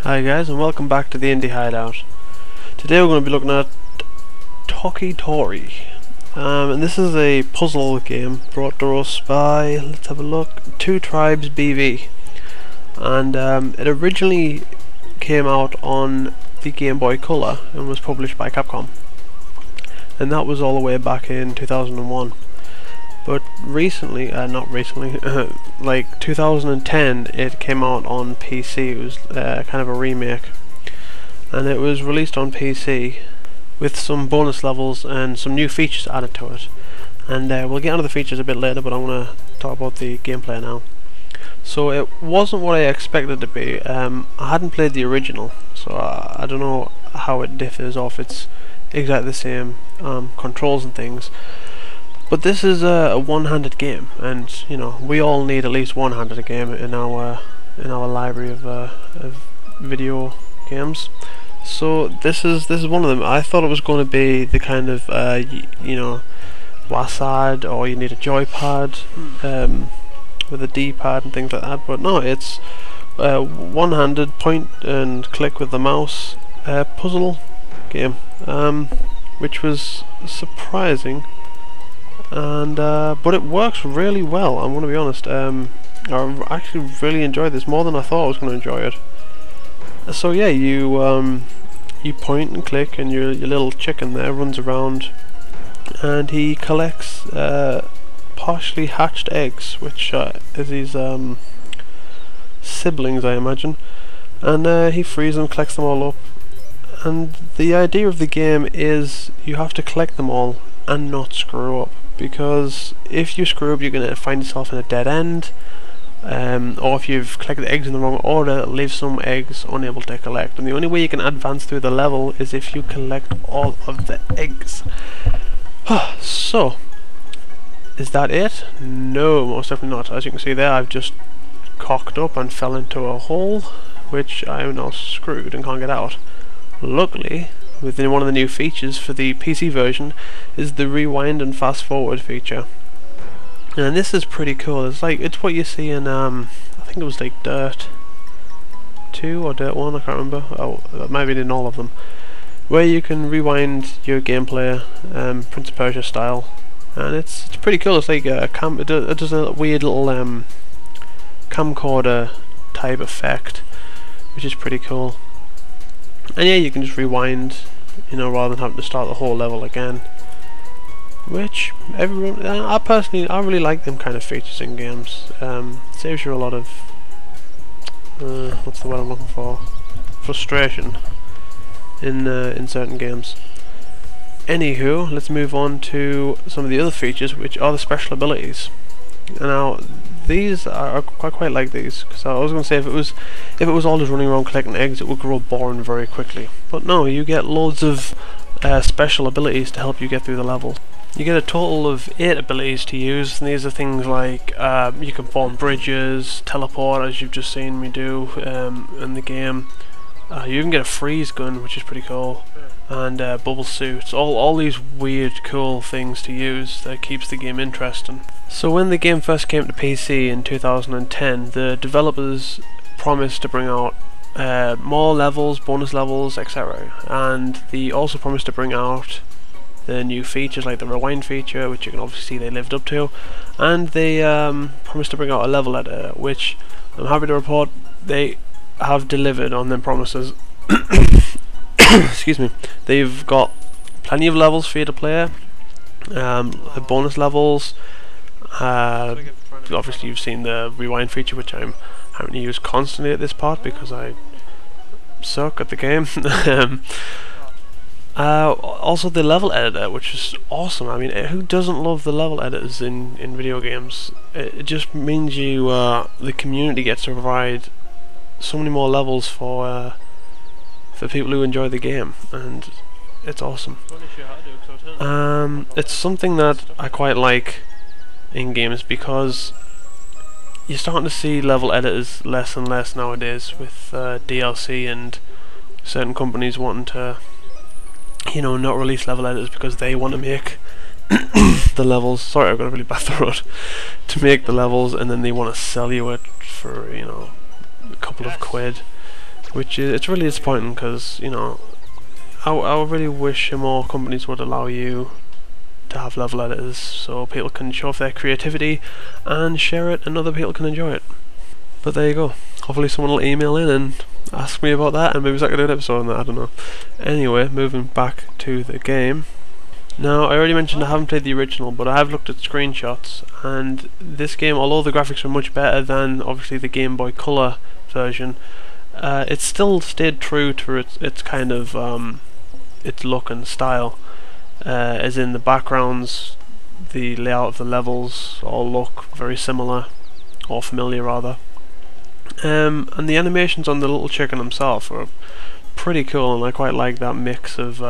Hi guys, and welcome back to the Indie Hideout. Today we're going to be looking at Toki Tori. And this is a puzzle game brought to us by, let's have a look, Two Tribes BV. And it originally came out on the Game Boy Color and was published by Capcom. And that was all the way back in 2001. But recently, not recently, like 2010, it came out on PC. It was kind of a remake, and it was released on PC with some bonus levels and some new features added to it. And we'll get into the features a bit later, but I'm going to talk about the gameplay now. So it wasn't what I expected it to be. I hadn't played the original, so I don't know how it differs, or if it's exactly the same controls and things. But this is a one-handed game, and you know, we all need at least one-handed game in our library of video games. So this is one of them. I thought it was going to be the kind of you know, WASD, or you need a joypad with a D-pad and things like that. But no, it's one-handed point and click with the mouse puzzle game, which was surprising. And but it works really well. I'm going to be honest. I actually really enjoyed this more than I thought I was going to enjoy it. So yeah, you point and click, and your little chicken there runs around, and he collects partially hatched eggs, which is his siblings, I imagine, and he frees them, collects them all up. And the idea of the game is you have to collect them all and not screw up, because if you screw up, you're going to find yourself in a dead end, or if you've collected eggs in the wrong order, leave some eggs unable to collect. And the only way you can advance through the level is if you collect all of the eggs. So, is that it? No, most definitely not. As you can see there, I've just cocked up and fell into a hole, which I am now screwed and can't get out. Luckily, within one of the new features for the PC version is the rewind and fast forward feature, and this is pretty cool. It's what you see in I think it was like Dirt 2 or Dirt 1, I can't remember. Oh, that might be in all of them, where you can rewind your gameplay, Prince of Persia style, and it's pretty cool. It's like a it does a weird little camcorder type effect, which is pretty cool. And yeah, you can just rewind, you know, rather than having to start the whole level again. Which everyone, I really like them kind of features in games. Saves you a lot of what's the word I'm looking for? Frustration in certain games. Anywho, let's move on to some of the other features, which are the special abilities. Now, these I quite like these, because I was going to say if it was all just running around collecting eggs, it would grow boring very quickly. But no, you get loads of special abilities to help you get through the level. You get a total of 8 abilities to use, and these are things like you can form bridges, teleport, as you've just seen me do in the game. You even get a freeze gun, which is pretty cool, and bubble suits. All these weird, cool things to use that keeps the game interesting. So when the game first came to PC in 2010, the developers promised to bring out more levels, bonus levels, etc. And they also promised to bring out the new features like the rewind feature, which you can obviously see they lived up to, and they promised to bring out a level editor, which I'm happy to report they have delivered on their promises. Excuse me. They've got plenty of levels for you to play, bonus levels. Obviously you've seen the rewind feature, which I'm having to use constantly at this part because I suck at the game. Also the level editor, which is awesome. I mean, who doesn't love the level editors in video games? It just means you the community gets to provide so many more levels for people who enjoy the game, and it's awesome. It's something that I quite like in games, because you're starting to see level editors less and less nowadays with DLC and certain companies wanting to, you know, not release level editors because they want to make the levels. Sorry, I've got a really bad throat. To make the levels, and then they want to sell you it for, you know, a couple of quid. which is, it's really disappointing because, you know, I really wish more companies would allow you to have level editors so people can show off their creativity and share it and other people can enjoy it. But there you go. Hopefully someone will email in and ask me about that, and maybe I could do an episode on that, I don't know. Anyway, moving back to the game. Now, I already mentioned I haven't played the original, but I have looked at screenshots, and this game, although the graphics are much better than obviously the Game Boy Color version, it still stayed true to its kind of its look and style. As in the backgrounds, the layout of the levels all look very similar, or familiar rather. And the animations on the little chicken himself are pretty cool, and I quite like that mix of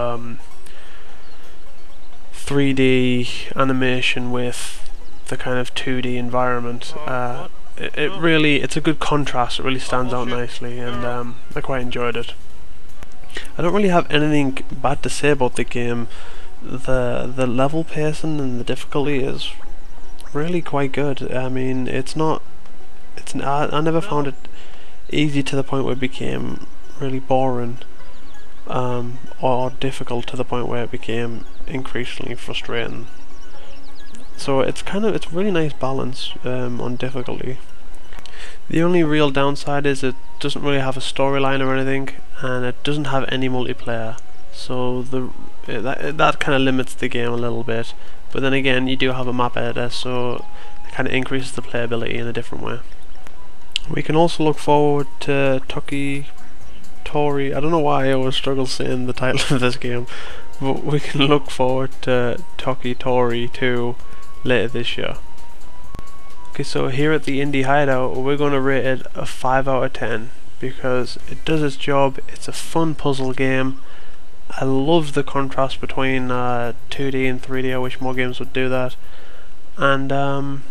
3D animation with the kind of 2D environment. It's a good contrast. It really stands out nicely, and I quite enjoyed it. I don't really have anything bad to say about the game. The level pacing and the difficulty is really quite good. I mean, I never found it easy to the point where it became really boring, or difficult to the point where it became increasingly frustrating. So it's really nice balance on difficulty. The only real downside is it doesn't really have a storyline or anything, and it doesn't have any multiplayer. So that kind of limits the game a little bit. But then again, you do have a map editor, so it kind of increases the playability in a different way. We can also look forward to Toki Tori. I don't know why I always struggle saying the title of this game, but we can look forward to Toki Tori 2 later this year. Okay, so here at the Indie Hideout, we're going to rate it a 5 out of 10 because it does its job. It's a fun puzzle game. I love the contrast between 2D and 3D. I wish more games would do that. And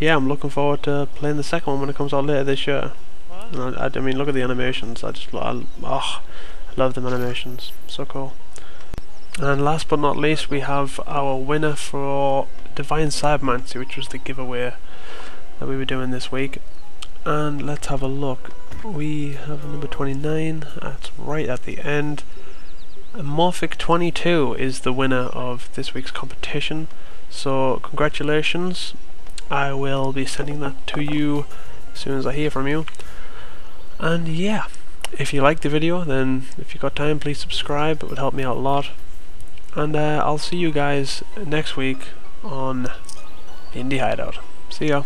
yeah, I'm looking forward to playing the second one when it comes out later this year. And I mean, look at the animations. I love them animations. So cool. And last but not least, we have our winner for Divine Cybermancy, which was the giveaway that we were doing this week. And let's have a look. We have number 29. That's right at the end. Morphic22 is the winner of this week's competition. So congratulations. I will be sending that to you as soon as I hear from you. And yeah, if you liked the video, then if you got time, please subscribe. It would help me out a lot. And I'll see you guys next week on Indie Hideout. See ya.